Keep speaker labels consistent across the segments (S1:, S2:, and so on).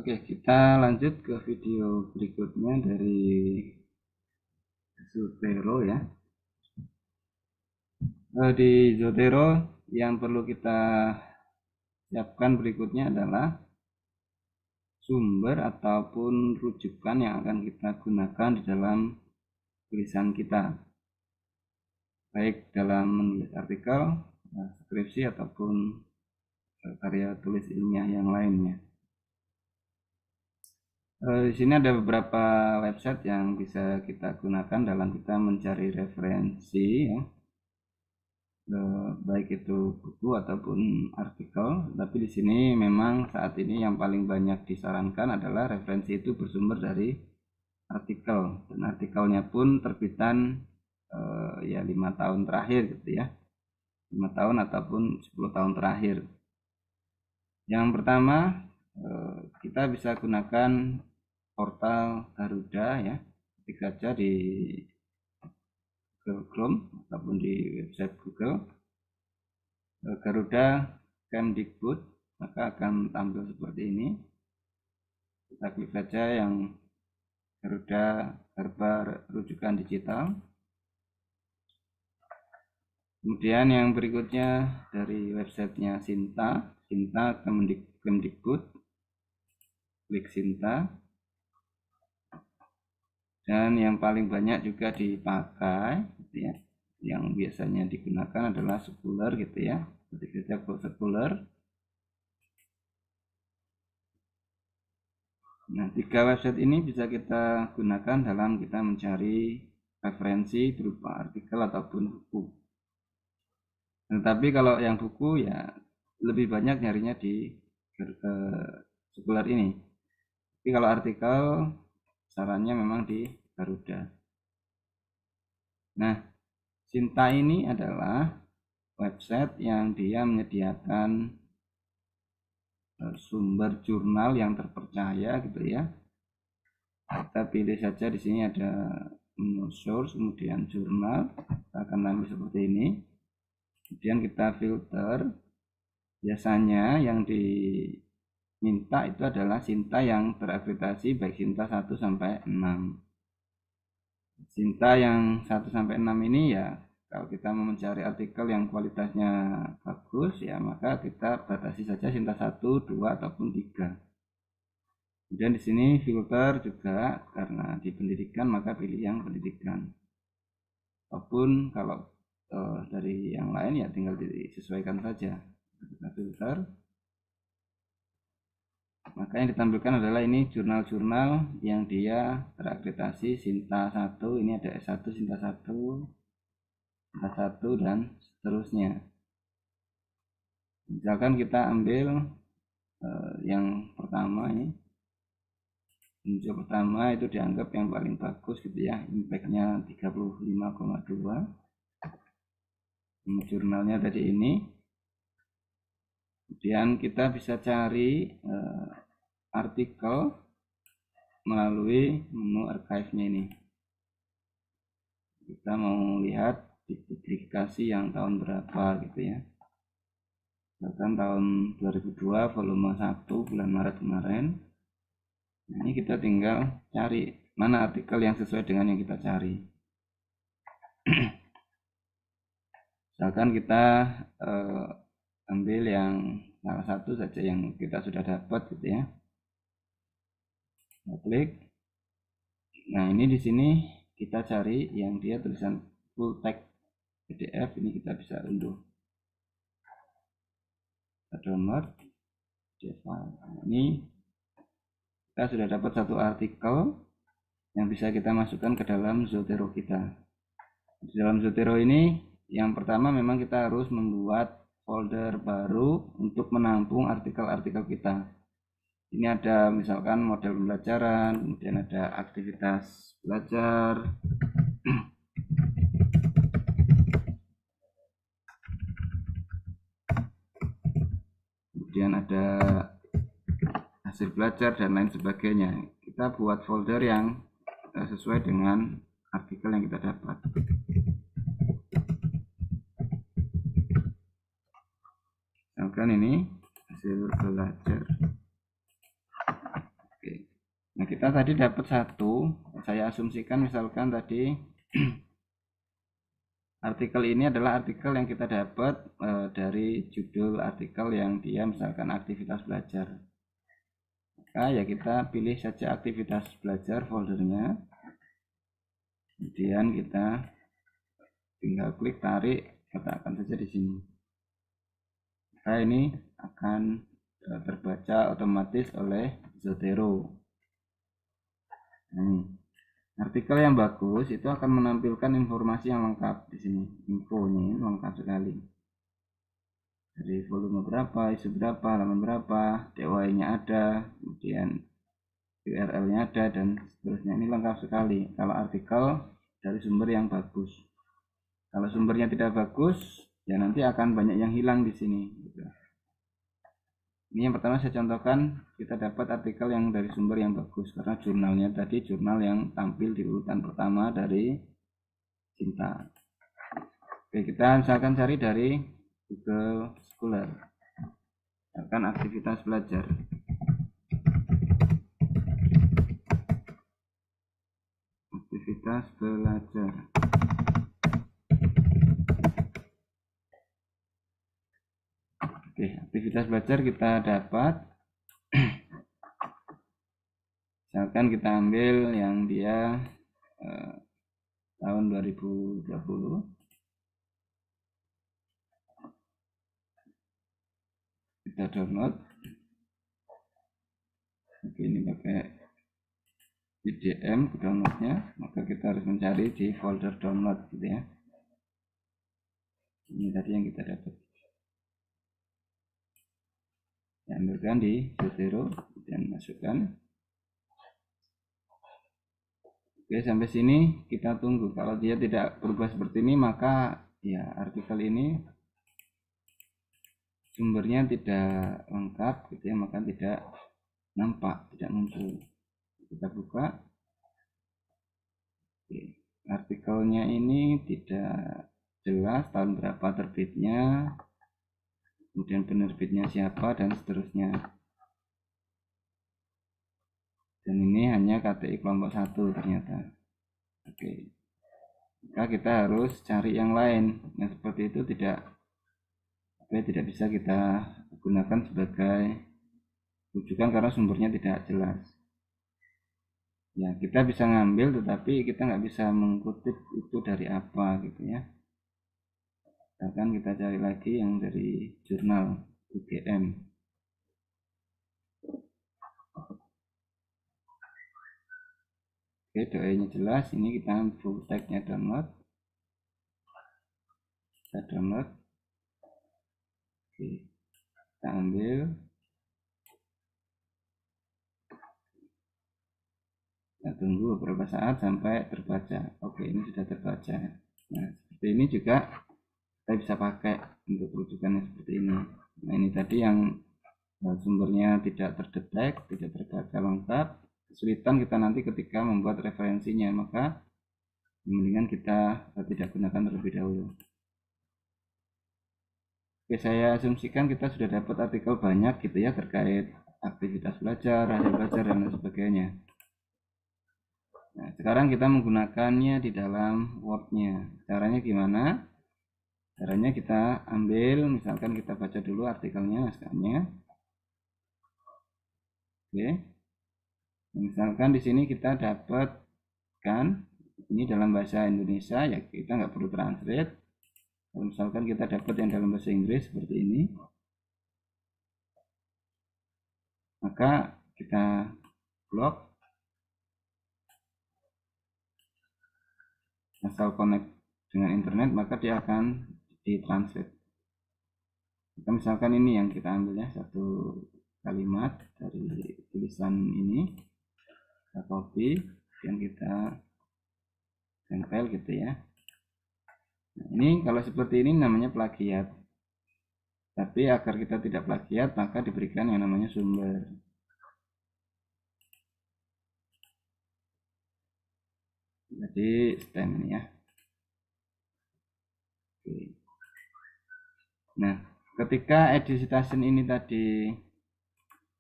S1: Oke, kita lanjut ke video berikutnya dari Zotero ya. Di Zotero yang perlu kita siapkan berikutnya adalah sumber ataupun rujukan yang akan kita gunakan di dalam tulisan kita, baik dalam menulis artikel, skripsi ataupun karya tulis ilmiah yang lainnya. Di sini ada beberapa website yang bisa kita gunakan dalam kita mencari referensi ya, baik itu buku ataupun artikel. Tapi di sini memang saat ini yang paling banyak disarankan adalah referensi itu bersumber dari artikel, dan artikelnya pun terbitan ya 5 tahun terakhir gitu ya, 5 tahun ataupun 10 tahun terakhir. Yang pertama kita bisa gunakan portal Garuda ya, ketik saja di Google Chrome ataupun di website Google Garuda Kemdikbud, maka akan tampil seperti ini. Kita klik saja yang Garuda Herba rujukan digital. Kemudian yang berikutnya dari websitenya Sinta Kemdikbud, klik Sinta. Dan yang paling banyak juga dipakai gitu ya, yang biasanya digunakan adalah Scholar gitu ya, ketik saja Scholar. Nah, 3 website ini bisa kita gunakan dalam kita mencari referensi berupa artikel ataupun buku. Tetapi kalau yang buku ya lebih banyak nyarinya di Scholar ini. Tapi kalau artikel sarannya memang di Garuda. Nah, Sinta ini adalah website yang dia menyediakan sumber jurnal yang terpercaya gitu ya. Kita pilih saja di sini ada menu source, kemudian jurnal, kita akan ambil seperti ini. Kemudian kita filter. Biasanya yang diminta itu adalah Sinta yang terakreditasi baik Sinta 1 sampai 6. Sinta yang 1 sampai 6 ini ya, kalau kita mau mencari artikel yang kualitasnya bagus ya, maka kita batasi saja Sinta 1, 2 ataupun 3. Kemudian di sini filter juga karena di pendidikan maka pilih yang pendidikan. Ataupun kalau dari yang lain ya tinggal disesuaikan saja. Kita filter. Maka yang ditampilkan adalah ini jurnal-jurnal yang dia terakreditasi Sinta 1, ini ada S1 Sinta 1, Sinta 1 dan seterusnya. Misalkan kita ambil yang pertama ini, muncul pertama itu dianggap yang paling bagus gitu ya, impactnya 35,2. Jurnalnya tadi ini. Kemudian kita bisa cari artikel melalui menu archive-nya ini. Kita mau lihat dipublikasi yang tahun berapa gitu ya. Bahkan tahun 2002 volume 1 bulan Maret kemarin. Nah, ini kita tinggal cari mana artikel yang sesuai dengan yang kita cari. Misalkan kita ambil yang salah satu saja yang kita sudah dapat gitu ya. Kita klik. Nah, ini di sini kita cari yang dia tulisan full text PDF, ini kita bisa unduh. Kita download PDF file. Nah, ini kita sudah dapat satu artikel yang bisa kita masukkan ke dalam Zotero kita. Di dalam Zotero ini yang pertama memang kita harus membuat folder baru untuk menampung artikel-artikel kita. Ini ada misalkan model pembelajaran, kemudian ada aktivitas belajar, kemudian ada hasil belajar dan lain sebagainya. Kita buat folder yang sesuai dengan artikel yang kita dapat. Misalkan ini hasil belajar. kita tadi dapat satu, saya asumsikan misalkan tadi artikel ini adalah artikel yang kita dapat dari judul artikel yang dia misalkan aktivitas belajar. Maka ya kita pilih saja aktivitas belajar foldernya, kemudian kita tinggal klik tarik, letakkan saja di sini. Maka ini akan terbaca otomatis oleh Zotero. Artikel yang bagus itu akan menampilkan informasi yang lengkap di sini. Infonya lengkap sekali. Dari volume berapa, isu berapa, halaman berapa, DOI-nya ada, kemudian URL-nya ada, dan seterusnya. Ini lengkap sekali kalau artikel dari sumber yang bagus. Kalau sumbernya tidak bagus, ya nanti akan banyak yang hilang di sini. Ini yang pertama saya contohkan, kita dapat artikel yang dari sumber yang bagus karena jurnalnya tadi jurnal yang tampil di urutan pertama dari Cinta. Oke, kita misalkan cari dari Google Scholar, misalkan aktivitas belajar. Aktivitas belajar. Oke, aktivitas belajar kita dapat. Misalkan kita ambil yang dia tahun 2020. Kita download. Oke, ini pakai PDM downloadnya, maka kita harus mencari di folder download gitu ya. Ini tadi yang kita dapat. Ambilkan di Zotero dan masukkan. Oke, sampai sini kita tunggu. Kalau dia tidak berubah seperti ini, maka ya artikel ini sumbernya tidak lengkap gitu ya, maka tidak nampak, tidak muncul. Kita buka. Oke, artikelnya ini tidak jelas tahun berapa terbitnya, kemudian penerbitnya siapa, dan seterusnya. Dan ini hanya KTI kelompok 1 ternyata. Oke, maka kita harus cari yang lain yang seperti itu, tidak bisa kita gunakan sebagai rujukan karena sumbernya tidak jelas. Ya, kita bisa ngambil tetapi kita nggak bisa mengutip itu dari apa gitu ya. Misalkan kita cari lagi yang dari jurnal UGM. Oke, DOI-nya jelas. Ini kita full text-nya download. Kita download. Oke, kita ambil. Kita tunggu beberapa saat sampai terbaca. Oke, ini sudah terbaca. Nah, seperti ini juga kita bisa pakai untuk rujukannya seperti ini. Nah, ini tadi yang sumbernya tidak terdetek, tidak terbaca lengkap, kesulitan kita nanti ketika membuat referensinya, maka mendingan kita tidak gunakan terlebih dahulu. Oke, saya asumsikan kita sudah dapat artikel banyak gitu ya terkait aktivitas belajar, hasil belajar, dan lain sebagainya. Nah, sekarang kita menggunakannya di dalam Word-nya. Caranya gimana? Caranya kita ambil, misalkan kita baca dulu artikelnya, naskahnya. Oke. Misalkan di sini kita dapatkan ini dalam bahasa Indonesia, ya kita nggak perlu translate. Kalau misalkan kita dapat yang dalam bahasa Inggris seperti ini, maka kita blok. Asal connect dengan internet, maka dia akan ditranslate. Kita misalkan ini yang kita ambil ya, satu kalimat dari tulisan ini, kita copy dan kita tempel gitu ya. Nah, ini kalau seperti ini namanya plagiat. Tapi agar kita tidak plagiat, maka diberikan yang namanya sumber. Jadi stem ini ya. Oke. Nah, ketika edit citation ini tadi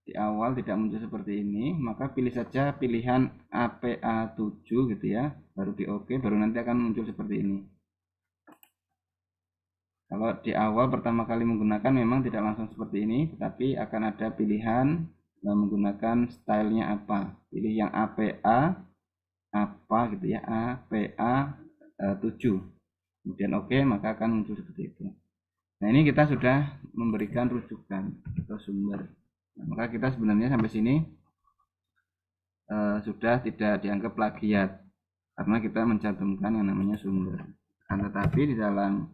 S1: di awal tidak muncul seperti ini, maka pilih saja pilihan APA7 gitu ya, baru di OK, baru nanti akan muncul seperti ini. Kalau di awal pertama kali menggunakan memang tidak langsung seperti ini, tetapi akan ada pilihan menggunakan stylenya apa. Pilih yang APA apa gitu ya, APA 7. Kemudian OK, maka akan muncul seperti itu. Nah, ini kita sudah memberikan rujukan atau sumber. Nah, maka kita sebenarnya sampai sini sudah tidak dianggap plagiat karena kita mencantumkan yang namanya sumber. Tetapi di dalam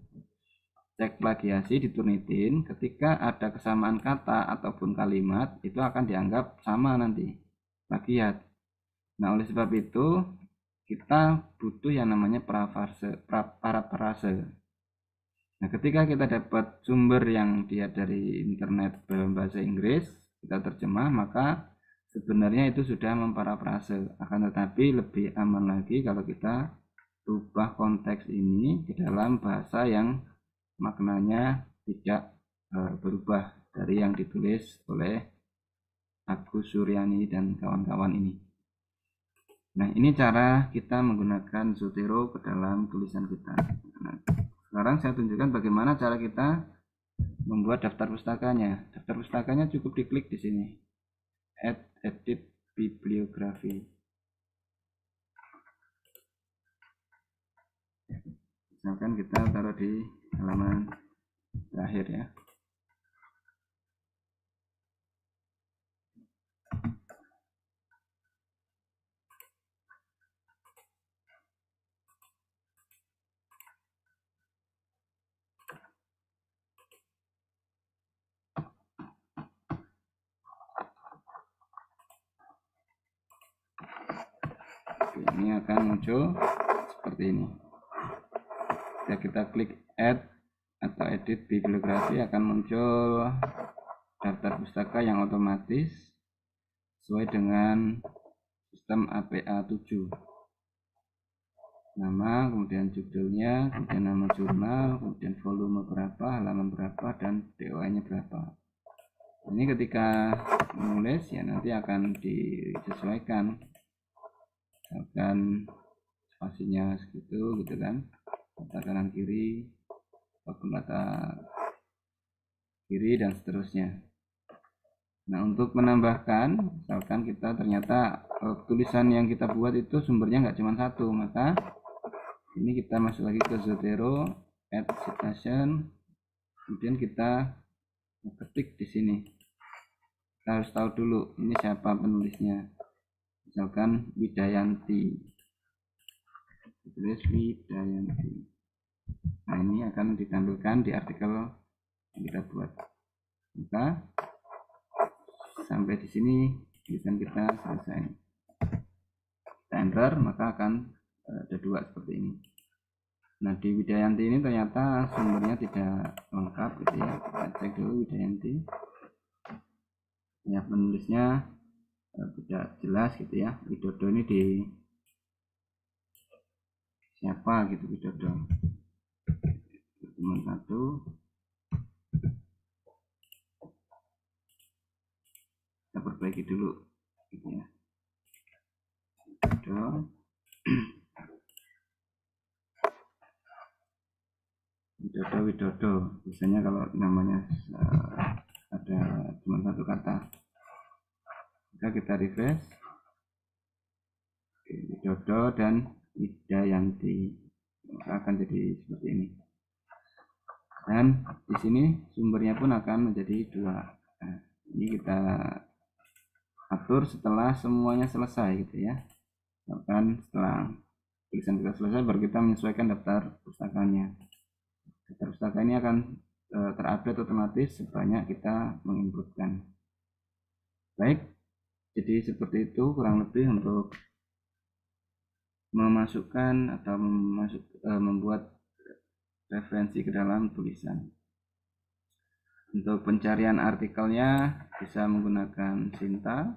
S1: cek plagiasi di Turnitin, ketika ada kesamaan kata ataupun kalimat, itu akan dianggap sama nanti plagiat. Nah, oleh sebab itu kita butuh yang namanya parafrase. Nah, ketika kita dapat sumber yang dia dari internet dalam bahasa Inggris, kita terjemah, maka sebenarnya itu sudah memparafrase. Akan tetapi lebih aman lagi kalau kita rubah konteks ini ke dalam bahasa yang maknanya tidak berubah dari yang ditulis oleh Agus Suryani dan kawan-kawan ini. Nah, ini cara kita menggunakan Zotero ke dalam tulisan kita. Nah, sekarang saya tunjukkan bagaimana cara kita membuat daftar pustakanya. Daftar pustakanya cukup diklik di sini. Add edit bibliography. Misalkan kita taruh di halaman terakhir ya. Ini akan muncul seperti ini. Jika kita klik add atau edit bibliografi, akan muncul daftar pustaka yang otomatis sesuai dengan sistem APA7. Nama, kemudian judulnya, kemudian nama jurnal, kemudian volume berapa, halaman berapa, dan DOI-nya berapa. Ini ketika menulis ya nanti akan disesuaikan. Misalkan spasinya segitu gitu kan, data kanan kiri ataupun data kiri dan seterusnya. Nah, untuk menambahkan, misalkan kita ternyata tulisan yang kita buat itu sumbernya nggak cuma satu, maka ini kita masuk lagi ke Zotero, add citation, kemudian kita ketik di sini. Kita harus tahu dulu ini siapa penulisnya. Misalkan Widayanti, tulis Widayanti. Nah, ini akan ditampilkan di artikel yang kita buat. Maka sampai di sini tulisan kita selesai. Kita enter, maka akan ada dua seperti ini. Nah, di Widayanti ini ternyata sumbernya tidak lengkap gitu ya. Kita cek dulu Widayanti. Ya, penulisnya tidak jelas gitu ya. Widodo ini di siapa gitu, Widodo cuma satu. Kita perbaiki dulu gitu ya. Widodo biasanya kalau namanya ada cuma satu kata. Maka kita refresh Widodo dan Widayanti, maka akan jadi seperti ini. Dan di sini sumbernya pun akan menjadi dua. Nah, ini kita atur setelah semuanya selesai gitu ya. Bahkan setelah tulisan kita selesai baru kita menyesuaikan daftar pustakanya. Daftar pustaka ini akan terupdate otomatis sebanyak kita menginputkan. Baik, jadi seperti itu kurang lebih untuk memasukkan atau membuat referensi ke dalam tulisan. Untuk pencarian artikelnya bisa menggunakan Sinta,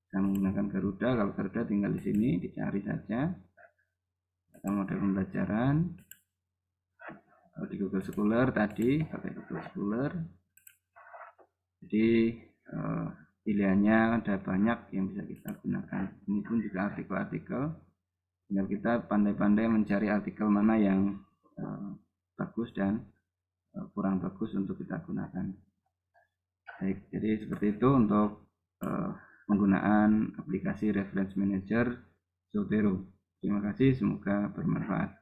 S1: bisa menggunakan Garuda. Kalau Garuda tinggal di sini dicari saja atau model pembelajaran. Kalau di Google Scholar tadi pakai Google Scholar. Jadi pilihannya ada banyak yang bisa kita gunakan. Ini pun juga artikel-artikel, tinggal kita pandai-pandai mencari artikel mana yang bagus dan kurang bagus untuk kita gunakan. Baik, jadi seperti itu untuk penggunaan aplikasi Reference Manager Zotero. Terima kasih, semoga bermanfaat.